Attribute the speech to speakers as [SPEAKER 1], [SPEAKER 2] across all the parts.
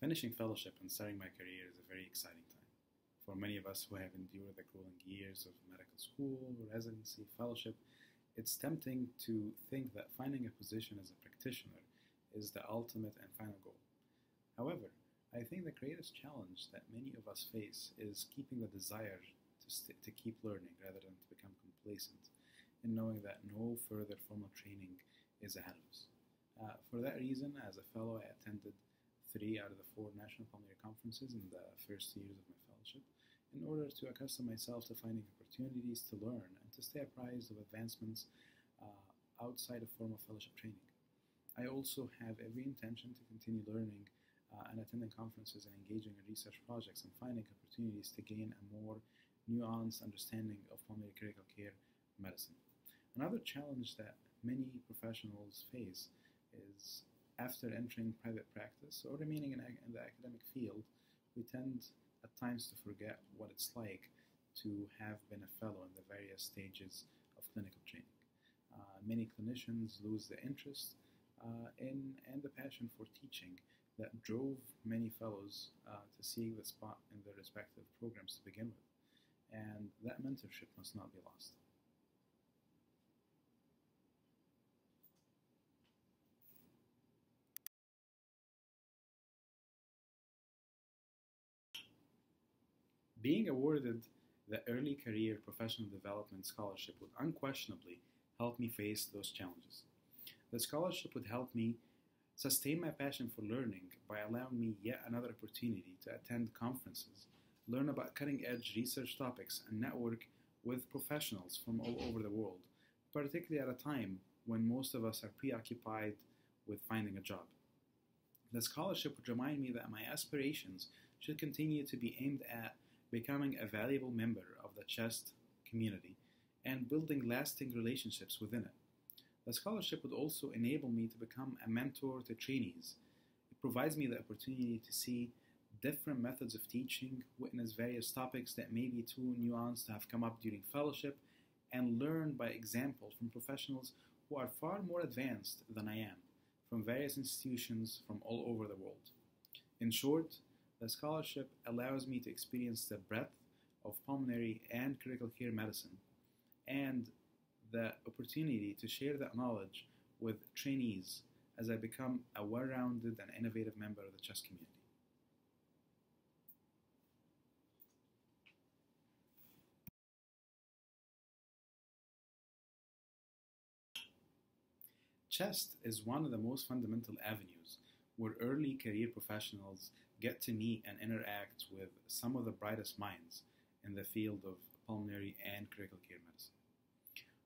[SPEAKER 1] Finishing fellowship and starting my career is a very exciting time. For many of us who have endured the grueling years of medical school, residency, fellowship, it's tempting to think that finding a position as a practitioner is the ultimate and final goal. However, I think the greatest challenge that many of us face is keeping the desire to keep learning rather than to become complacent in knowing that no further formal training is ahead of us. For that reason, as a fellow, I attended 3 out of the 4 national pulmonary conferences in the first years of my fellowship in order to accustom myself to finding opportunities to learn and to stay apprised of advancements outside of formal fellowship training. I also have every intention to continue learning and attending conferences and engaging in research projects and finding opportunities to gain a more nuanced understanding of pulmonary critical care medicine. Another challenge that many professionals face is after entering private practice or remaining in the academic field, we tend at times to forget what it's like to have been a fellow in the various stages of clinical training. Many clinicians lose the interest and the passion for teaching that drove many fellows to seek the spot in their respective programs to begin with, and that mentorship must not be lost. Being awarded the Early Career Professional Development Scholarship would unquestionably help me face those challenges. The scholarship would help me sustain my passion for learning by allowing me yet another opportunity to attend conferences, learn about cutting-edge research topics, and network with professionals from all over the world, particularly at a time when most of us are preoccupied with finding a job. The scholarship would remind me that my aspirations should continue to be aimed at becoming a valuable member of the CHEST community and building lasting relationships within it. The scholarship would also enable me to become a mentor to trainees. It provides me the opportunity to see different methods of teaching, witness various topics that may be too nuanced to have come up during fellowship, and learn by example from professionals who are far more advanced than I am, from various institutions from all over the world. In short, the scholarship allows me to experience the breadth of pulmonary and critical care medicine and the opportunity to share that knowledge with trainees as I become a well-rounded and innovative member of the CHEST community. CHEST is one of the most fundamental avenues where early career professionals get to meet and interact with some of the brightest minds in the field of pulmonary and critical care medicine.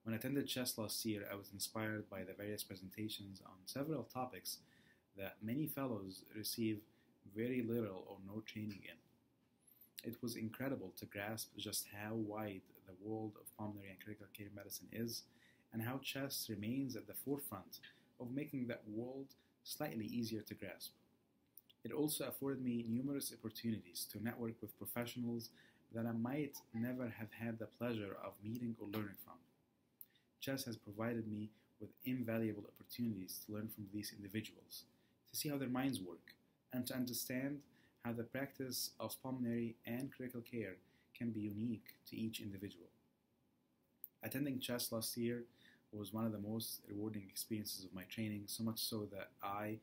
[SPEAKER 1] When I attended CHEST last year, I was inspired by the various presentations on several topics that many fellows receive very little or no training in. It was incredible to grasp just how wide the world of pulmonary and critical care medicine is and how CHEST remains at the forefront of making that world slightly easier to grasp. It also afforded me numerous opportunities to network with professionals that I might never have had the pleasure of meeting or learning from. CHEST has provided me with invaluable opportunities to learn from these individuals, to see how their minds work, and to understand how the practice of pulmonary and critical care can be unique to each individual. Attending CHEST last year was one of the most rewarding experiences of my training, so much so that I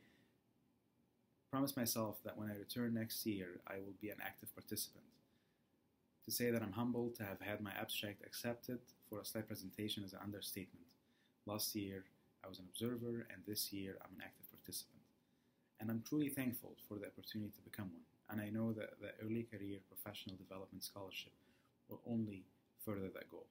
[SPEAKER 1] promised myself that when I return next year, I will be an active participant. To say that I'm humbled to have had my abstract accepted for a slide presentation is an understatement. Last year, I was an observer, and this year, I'm an active participant. And I'm truly thankful for the opportunity to become one. And I know that the Early Career Professional Development Scholarship will only further that goal.